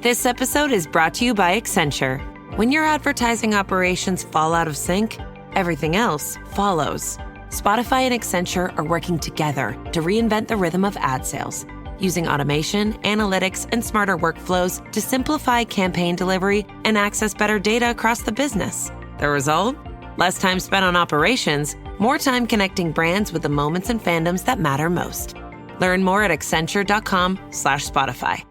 This episode is brought to you by Accenture. When your advertising operations fall out of sync, everything else follows. Spotify and Accenture are working together to reinvent the rhythm of ad sales, using automation, analytics, and smarter workflows to simplify campaign delivery and access better data across the business. The result? Less time spent on operations, more time connecting brands with the moments and fandoms that matter most. Learn more at accenture.com/Spotify.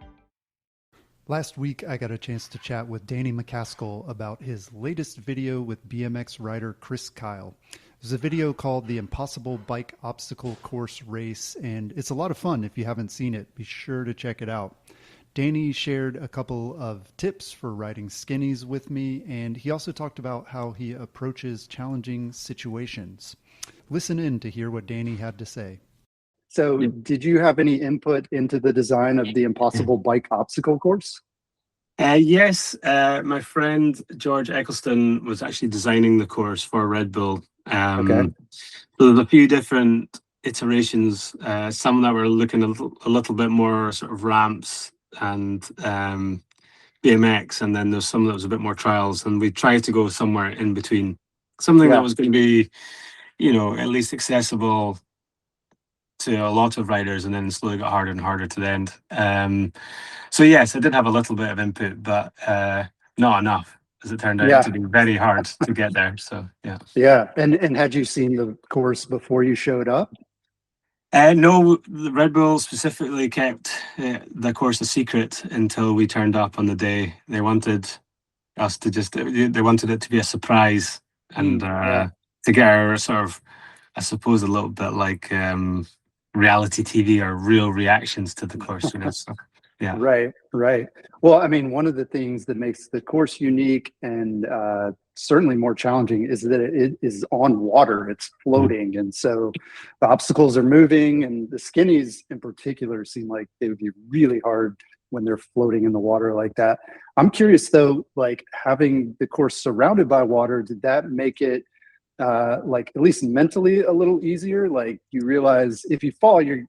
Last week, I got a chance to chat with Danny MacAskill about his latest video with BMX rider Chris Kyle. There's a video called The Impossible Bike Obstacle Course Race, and it's a lot of fun. If you haven't seen it, be sure to check it out. Danny shared a couple of tips for riding skinnies with me, and he also talked about how he approaches challenging situations. Listen in to hear what Danny had to say. So did you have any input into the design of the Impossible Bike Obstacle Course? Yes, my friend George Eccleston was actually designing the course for Red Bull. Okay. So there's a few different iterations, some that were looking a little bit more sort of ramps and BMX, and then there's some that was a bit more trials, and we tried to go somewhere in between, something that was going to be, at least accessible to a lot of riders, and then slowly got harder and harder to the end. So yes, I did have a little bit of input, but not enough, as it turned out to be very hard to get there. So yeah. And had you seen the course before you showed up? No, the Red Bull specifically kept the course a secret until we turned up on the day. They wanted us to they wanted it to be a surprise, and to get our sort of, I suppose, a little bit like reality TV or real reactions to the course, So, yeah. Right. Well, I mean, one of the things that makes the course unique and certainly more challenging is that it is on water. It's floating. And so the obstacles are moving, and the skinnies in particular seem like they would be really hard when they're floating in the water like that. I'm curious though, like having the course surrounded by water, did that make it like at least mentally a little easier? Like you realize if you fall, you're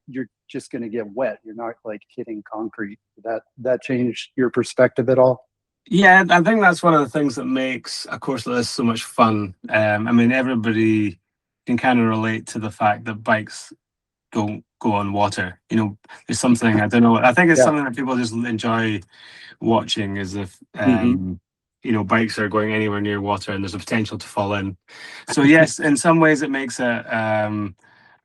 just going to get wet. You're not like hitting concrete. That changed your perspective at all? Yeah, I think that's one of the things that makes a course like this so much fun. I mean, everybody can kind of relate to the fact that bikes don't go on water. There's something, I don't know, I think it's something that people just enjoy watching, as if bikes are going anywhere near water and there's a potential to fall in. So yes, in some ways it makes it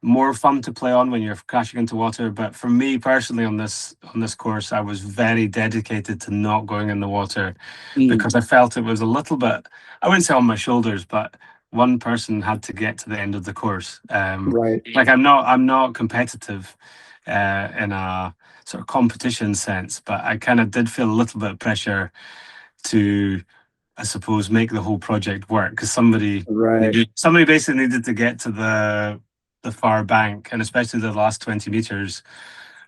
more fun to play on when you're crashing into water. But for me personally, on this course, I was very dedicated to not going in the water because I felt it was a little bit, I wouldn't say on my shoulders, but one person had to get to the end of the course. Right. Like I'm not competitive in a sort of competition sense, but I kind of did feel a little bit of pressure to, I suppose, make the whole project work, because somebody basically needed to get to the far bank, and especially the last 20 meters,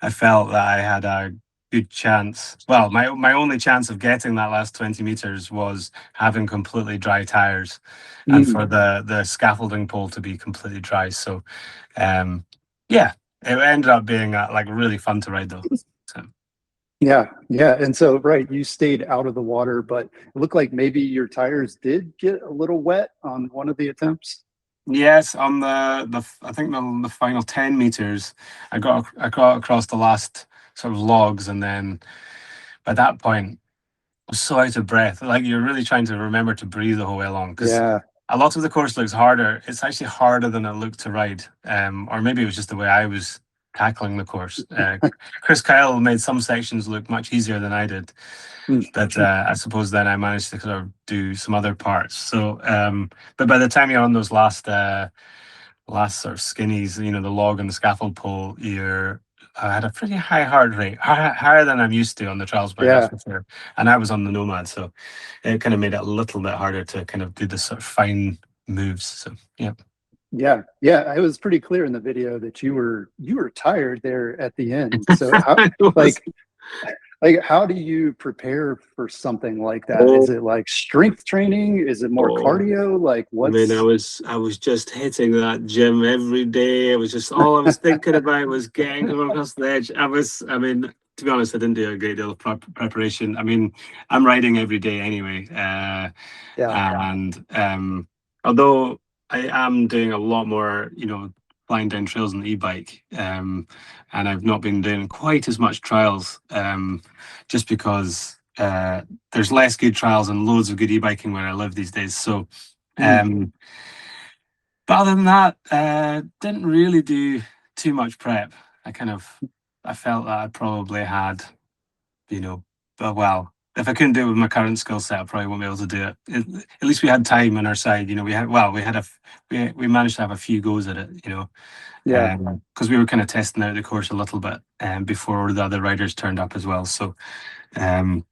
I felt that I had a good chance. Well, my only chance of getting that last 20 meters was having completely dry tires and for the scaffolding pole to be completely dry. So it ended up being like really fun to ride though. So. Yeah. And so, you stayed out of the water, but it looked like maybe your tires did get a little wet on one of the attempts. Yes, on I think the final 10 meters, I got across the last sort of logs, and then by that point, I was so out of breath. Like you're really trying to remember to breathe the whole way along, because a lot of the course looks harder. It's actually harder than it looked to ride, or maybe it was just the way I was tackling the course. Chris Kyle made some sections look much easier than I did, but I suppose then I managed to sort of do some other parts. So, but by the time you're on those last sort of skinnies, the log and the scaffold pole, I had a pretty high heart rate, higher than I'm used to on the trials bike, that's for sure. And I was on the Nomad, so it kind of made it a little bit harder to kind of do the sort of fine moves. So yeah. Yeah. It was pretty clear in the video that you were tired there at the end. So how do you prepare for something like that? Is it like strength training? Is it more cardio? Like what? I mean, I was just hitting that gym every day. It was just all I was thinking about was getting across the edge. to be honest, I didn't do a great deal of preparation. I mean, I'm riding every day anyway, and although I am doing a lot more, flying down trails on the e-bike, and I've not been doing quite as much trials, just because there's less good trials and loads of good e-biking where I live these days. So, but other than that, didn't really do too much prep. I felt that I probably had, well, if I couldn't do it with my current skill set, I probably won't be able to do it. At least we had time on our side. We managed to have a few goes at it. Because we were kind of testing out the course a little bit before the other riders turned up as well. So, it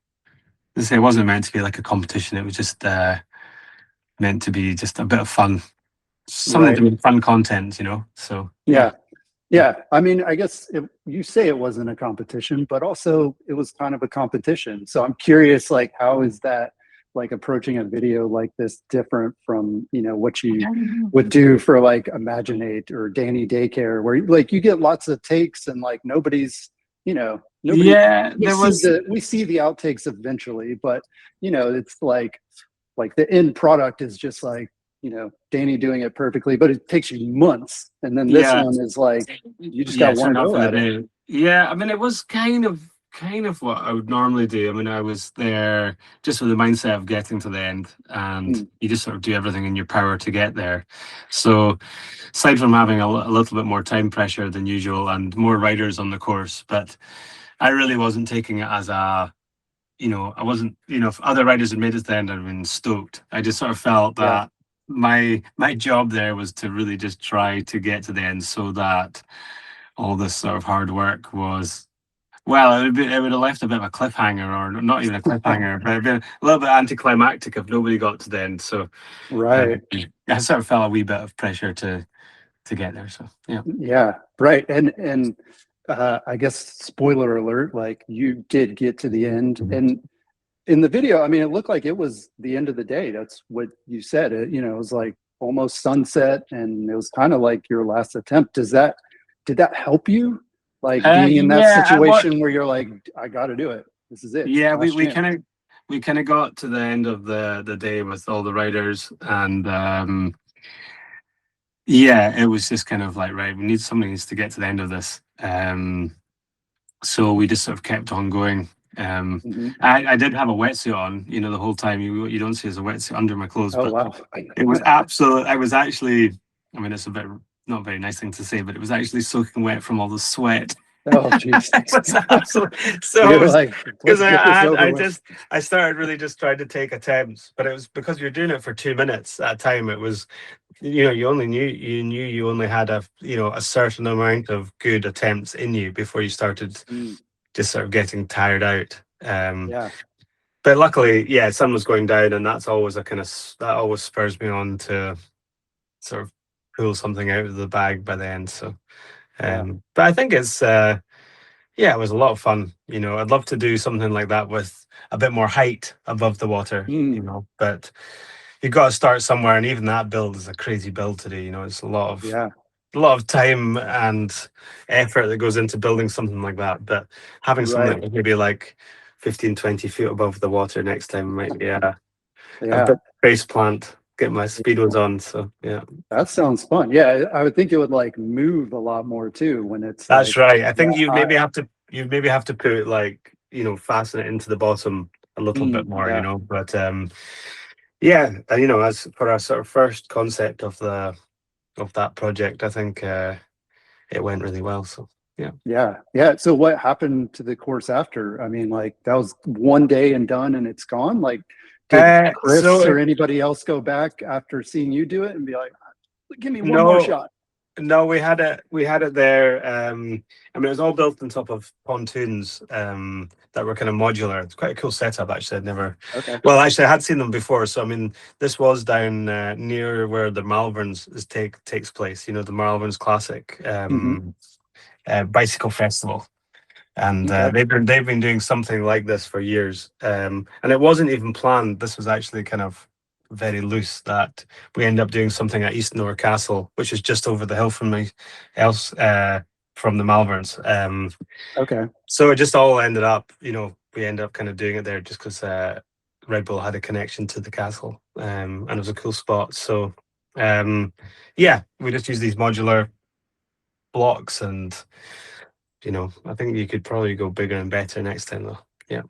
wasn't meant to be like a competition. It was just meant to be just a bit of fun, something to be fun content. So yeah. I mean, I guess you say it wasn't a competition, but also it was kind of a competition. So I'm curious, like, how is that, like, approaching a video like this different from, what you would do for like Imaginate or Danny Daycare, where like you get lots of takes and like nobody's, nobody. Yeah, we see the outtakes eventually, but it's like the end product is just like, Danny doing it perfectly, but it takes you months. And then this one is like, you just got one go at it. Yeah, I mean, it was kind of what I would normally do. I mean, I was there just with the mindset of getting to the end, and you just sort of do everything in your power to get there. So aside from having a little bit more time pressure than usual and more riders on the course, but I really wasn't taking it as a, I wasn't, if other riders had made it to the end, I'd been stoked. I just sort of felt that my job there was to really just try to get to the end, so that all this sort of hard work was, well, it would have left a bit of a cliffhanger, or not even a cliffhanger, but it'd been a little bit anticlimactic if nobody got to the end. So I sort of felt a wee bit of pressure to get there. So right. And I guess, spoiler alert, like, you did get to the end. And in the video, I mean, it looked like it was the end of the day. That's what you said. It was like almost sunset, and it was kind of like your last attempt. Did that help you, like, being in that situation where you're like, I got to do it, this is it? Yeah, we kind of got to the end of the day with all the riders, and it was just kind of like, right, somebody needs to get to the end of this. So we just sort of kept on going. I did have a wetsuit on, the whole time. You don't see as a wetsuit under my clothes. Oh, wow. It was absolute. I was actually, I mean, it's a bit not a very nice thing to say, but it was actually soaking wet from all the sweat. Oh, jeez. So I started really just trying to take attempts, but it was because you're doing it for 2 minutes at a time. It was, you knew you only had a certain amount of good attempts in you before you started just sort of getting tired out. But luckily, sun was going down, and that's always that always spurs me on to sort of pull something out of the bag by the end. So, but I think it's it was a lot of fun. I'd love to do something like that with a bit more height above the water. But you've got to start somewhere, and even that build is a crazy build to do. It's a lot of time and effort that goes into building something like that. But having something that maybe like 15, 20 feet above the water next time might be a base plant. Get my speedos on. So that sounds fun. Yeah, I would think it would like move a lot more too when it's. That's right. I think you maybe have to put, like, fasten it into the bottom a little bit more. But as for our sort of first concept of that project, I think it went really well. So yeah. So what happened to the course after? I mean, like, that was one day and done, and it's gone. Like, did Chris or anybody else go back after seeing you do it and be like, give me one more shot? No, we had it there. I mean, it was all built on top of pontoons that were kind of modular. It's quite a cool setup, actually. Well, actually, I had seen them before. So, I mean, this was down near where the Malverns takes place. The Malverns Classic Bicycle Festival. And they've been doing something like this for years, and it wasn't even planned. This was actually kind of very loose, that we ended up doing something at Eastnore Castle, which is just over the hill from me, from the Malverns. Okay. So it just all ended up, we ended up kind of doing it there just because Red Bull had a connection to the castle, and it was a cool spot. So yeah, we just use these modular blocks, and I think you could probably go bigger and better next time though. Yeah.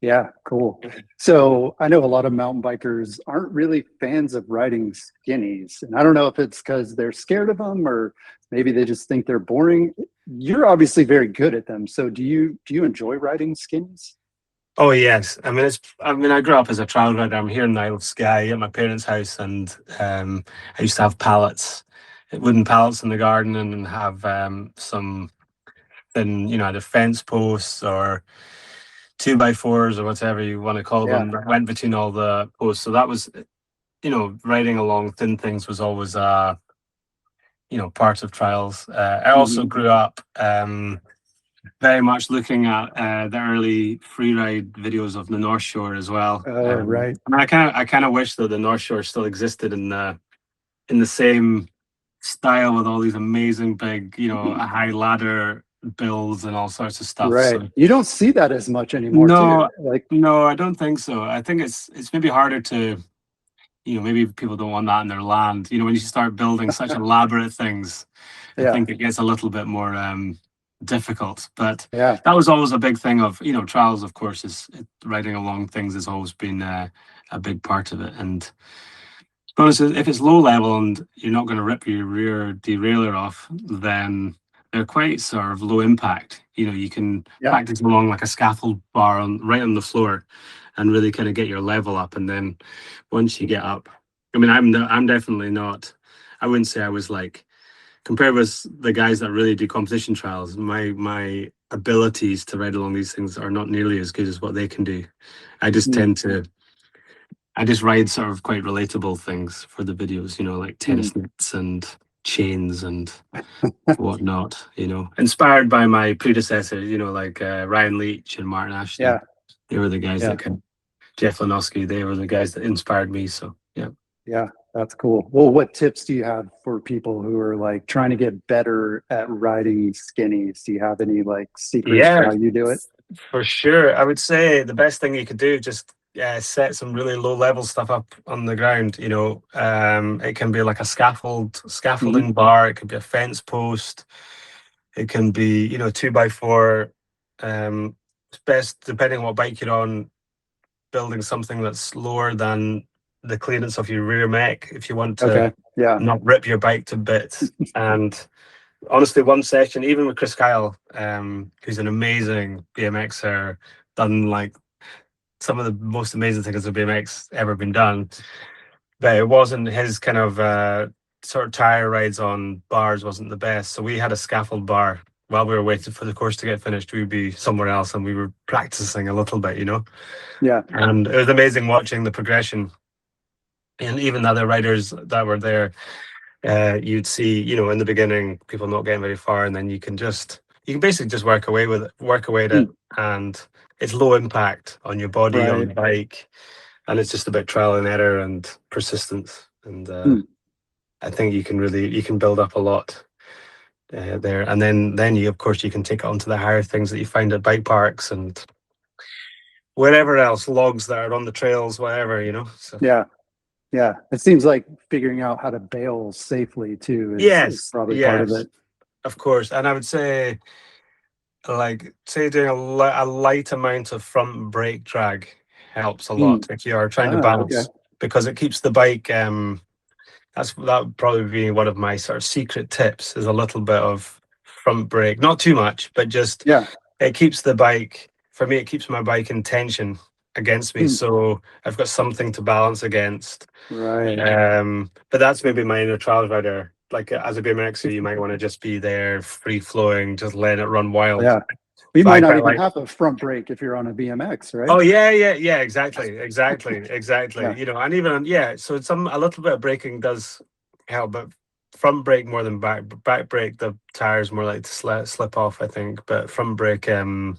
Yeah, cool. So I know a lot of mountain bikers aren't really fans of riding skinnies. And I don't know if it's because they're scared of them or maybe they just think they're boring. You're obviously very good at them. So do you enjoy riding skinnies? Oh yes, I grew up as a trial rider. I'm here in the Isle of Skye at my parents' house, and I used to have pallets, wooden pallets in the garden, and have some thin, either fence posts or 2x4s or whatever you want to call Yeah. them, that went between all the posts. So that was, riding along thin things was always part of trials. I also grew up very much looking at the early freeride videos of the North Shore as well. Oh, right. And I kind of wish that the North Shore still existed in the same style with all these amazing big, a high ladder builds and all sorts of stuff. Right. So You don't see that as much anymore, no, too. Like, no, I don't think so. I think it's maybe harder to, maybe people don't want that in their land. When you start building such elaborate things, I yeah. think it gets a little bit more difficult. But Yeah. that was always a big thing of, trials, of course, is riding along things has always been a big part of it. And but if it's low level and you're not going to rip your rear derailleur off, then they're quite sort of low impact. You can practice along like a scaffold bar right on the floor, and really kind of get your level up. And then once you get up, I mean, I'm definitely not. I wouldn't say I was like, compared with the guys that really do competition trials, my abilities to ride along these things are not nearly as good as what they can do. I just I just ride sort of quite relatable things for the videos, like tennis nets and chains and whatnot, inspired by my predecessors, like Ryan Leach and Martin Ashley. Yeah. They were the guys that Jeff Lenoski, they were the guys that inspired me. So, yeah. Yeah, that's cool. Well, what tips do you have for people who are like trying to get better at riding skinnies? Do you have any like secrets for how you do it? For sure. I would say the best thing you could do, just set some really low level stuff up on the ground. It can be like a scaffolding bar. It could be a fence post. It can be, 2x4. It's best, depending on what bike you're on, building something that's lower than the clearance of your rear mech if you want to not rip your bike to bits. And honestly, one session, even with Chris Kyle, who's an amazing BMXer, done like some of the most amazing things of BMX ever been done, but it wasn't his kind of sort of tire rides on bars wasn't the best. So we had a scaffold bar. While we were waiting for the course to get finished, we'd be somewhere else and we were practicing a little bit, Yeah. And it was amazing watching the progression. And even the other riders that were there, you'd see, in the beginning, people not getting very far, and then you can basically just work away at it, and it's low impact on your body, on the bike, and it's just about trial and error and persistence. And I think you can build up a lot there, and then you, of course, you can take it onto the higher things that you find at bike parks and wherever else, logs that are on the trails, whatever, So. Yeah, it seems like figuring out how to bail safely too is probably part of it. Of course, and I would say, doing a light amount of front brake drag helps a lot if you are trying to balance, because it keeps the bike. That would probably be one of my sort of secret tips, is a little bit of front brake, not too much, but just it keeps the bike. For me, it keeps my bike in tension against me, so I've got something to balance against. Right. But that's maybe my inner trial rider. Like as a BMXer, you might want to just be there, free flowing, just letting it run wild. Yeah. You might not even have a front brake if you're on a BMX, right? Oh yeah, exactly. And even so a little bit of braking does help, but front brake more than back brake, the tires more like to slip off, I think. But front brake, it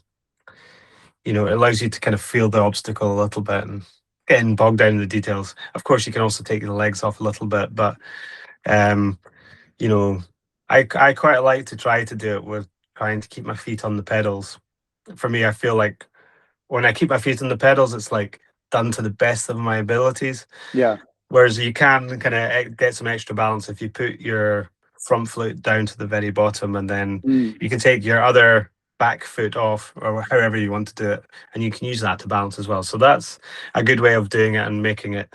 allows you to kind of feel the obstacle a little bit and getting bogged down in the details. Of course, you can also take the legs off a little bit, but I quite like to try to do it with trying to keep my feet on the pedals. For me, I feel like when I keep my feet on the pedals, it's like done to the best of my abilities. Yeah. Whereas you can kind of get some extra balance if you put your front foot down to the very bottom, and then Mm. you can take your other back foot off, or however you want to do it, and you can use that to balance as well. So that's a good way of doing it and making it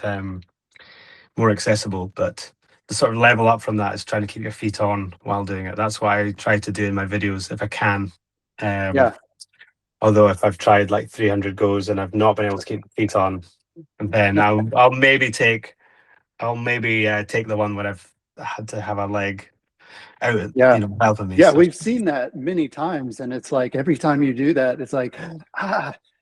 more accessible. But the sort of level up from that is trying to keep your feet on while doing it. That's what I try to do in my videos if I can. Yeah. Although if I've tried like 300 goes and I've not been able to keep my feet on, then I'll maybe take the one where I've had to have a leg out, Yeah. helping me. Yeah, So we've seen that many times, and it's like every time you do that, it's like,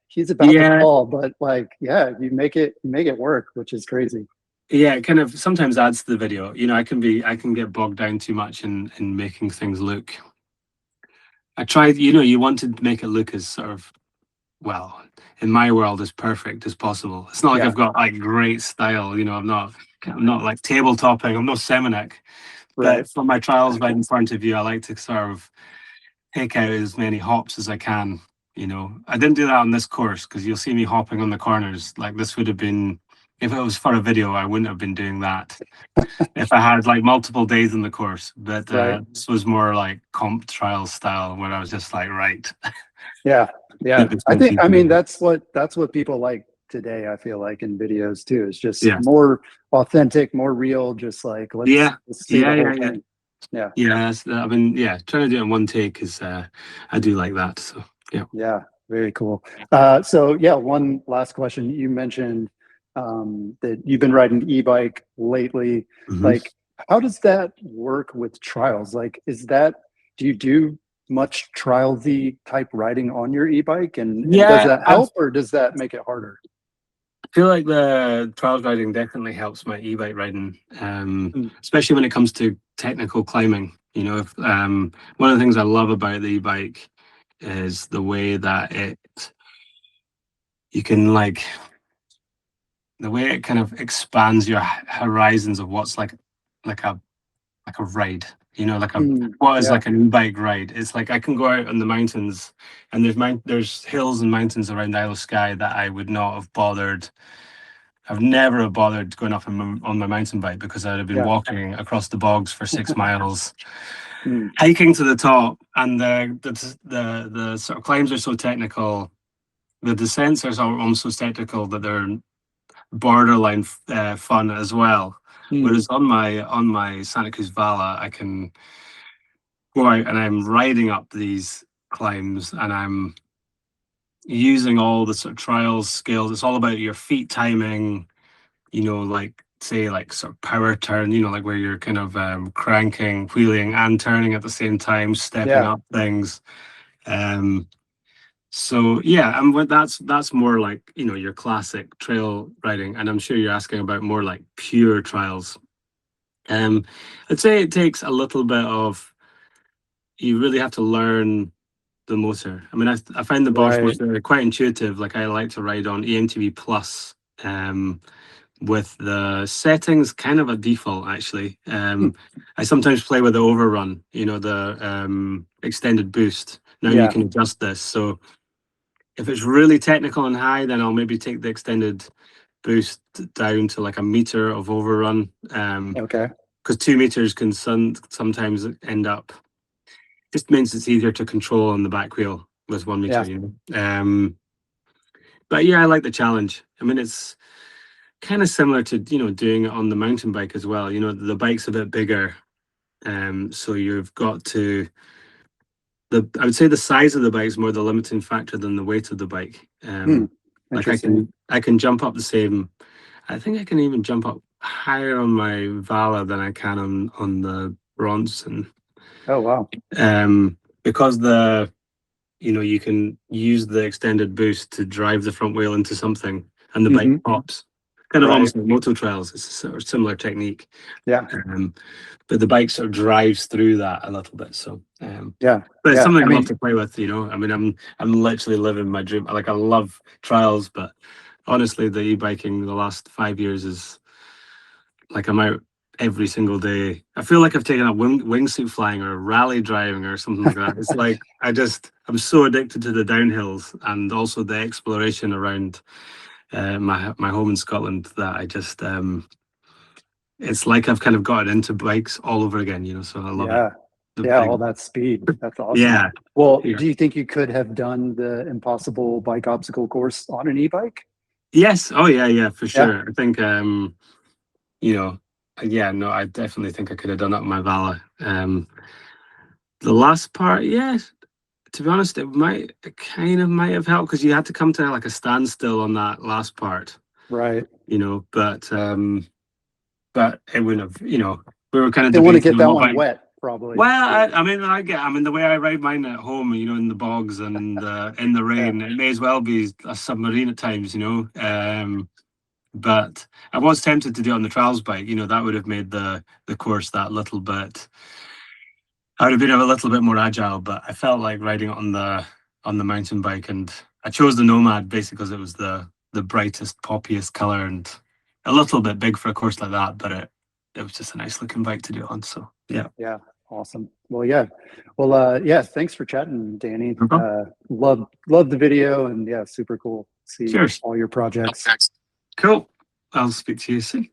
he's about to yeah, fall, but like, yeah, you make it work, which is crazy. yeah, it kind of sometimes adds to the video. I can get bogged down too much in making things look. I tried, you want to make it look as sort of, well, in my world, as perfect as possible. It's not like Yeah, I've got like great style. I'm not like tabletoping. I'm no Semenek. right. But for my trials right in front of you, I like to sort of take out as many hops as I can. I didn't do that on this course because you'll see me hopping on the corners. Like this would have been, if it was for a video, I wouldn't have been doing that. If I had like multiple days in the course, but Right. this was more like comp trial style where I was just like, right. Yeah, yeah. It's I much mean, easier. that's what people like today. I feel like in videos too. It's just Yeah, more authentic, more real. Just like yeah, let's see yeah, the whole yeah, yeah. thing. Yeah, Yeah, I mean, yeah, trying to do it in one take is, I do like that. So, yeah. yeah. Very cool. So yeah, one last question. You mentioned that you've been riding e-bike lately. Mhm. Like, how does that work with trials? Like, do you do much trialsy type riding on your e-bike, and does Yeah, that I help or does that make it harder? feel like the trials riding definitely helps my e-bike riding, Mm. especially when it comes to technical climbing. One of the things I love about the e-bike is the way that you can like, the way it kind of expands your horizons of what's like a ride, Mm. what is Yeah, like an e-bike ride. It's like I can go out on the mountains, and there's hills and mountains around Isle of Skye that I would not have bothered. I've never have bothered going up on my mountain bike because I'd have been yeah. walking across the bogs for 6 miles, Mm. hiking to the top, and the sort of climbs are so technical. The descents are almost so technical that they're borderline fun as well. Mm. Whereas on my Santa Cruz Vala, I can go out and I'm riding up these climbs and I'm using all the sort of trials skills. It's all about your feet timing, like say like sort of power turn, like where you're kind of cranking, wheeling and turning at the same time, stepping Yeah, up things. Um, so yeah, and that's more like your classic trail riding, and I'm sure you're asking about more like pure trials. I'd say it takes a little bit of, you really have to learn the motor. I mean, I find the Bosch right. motor quite intuitive. Like I like to ride on EMTB Plus, with the settings kind of a default actually. Hmm. I sometimes play with the overrun, the extended boost. Now you Yeah. can adjust this. So if it's really technical and high, then I'll maybe take the extended boost down to like a meter of overrun. Okay. Because 2 meters can sometimes end up, just means it's easier to control on the back wheel with 1 meter, Yeah. But yeah, I like the challenge. I mean, it's kind of similar to doing it on the mountain bike as well. The bike's a bit bigger, so you've got to, I would say the size of the bike is more the limiting factor than the weight of the bike. Hmm. Like I Interesting. can jump up the same. I think I can even jump up higher on my Vala than I can on the Bronson, Oh, wow. because you can use the extended boost to drive the front wheel into something, and the bike Hmm. pops. Kind of Right. almost like moto trails. It's a sort of similar technique, Yeah. but the bike sort of drives through that a little bit. So, Yeah. but it's Yeah. something I I love mean, to play with. I mean, I'm literally living my dream. Like I love trials, but honestly, the e-biking the last 5 years is like I'm out every single day. I feel like I've taken up wingsuit flying or rally driving or something like that. It's like I'm so addicted to the downhills and also the exploration around my home in Scotland that I just it's like I've kind of gotten into bikes all over again, you know. So I love it. Yeah. Yeah, all that speed. That's awesome. Yeah. Well, Yeah. do you think you could have done the impossible bike obstacle course on an e-bike? Yes. Oh yeah, for Yeah. sure. I think you know, yeah, no, I definitely think I could have done that with my Vala. The last part, yeah, to be honest, it kind of might have helped because you had to come to like a standstill on that last part, Right. you know, but it wouldn't have, you know, we were kind of They want to debating get that what one bike. wet, probably. Well, I mean, the way I ride mine at home, you know, in the bogs and in the rain, it may as well be a submarine at times, you know. But I was tempted to do it on the trials bike, you know, that would have made the course that little bit. I would have been a little bit more agile, but I felt like riding it on the mountain bike, and I chose the Nomad basically because it was the brightest, poppiest color and a little bit big for a course like that, but it was just a nice looking bike to do it on. So yeah. Yeah. Awesome. Well, yeah. Well, yeah, thanks for chatting, Danny. No problem. Love the video, and yeah, super cool. See Cheers. all your projects. Cool. I'll speak to you soon.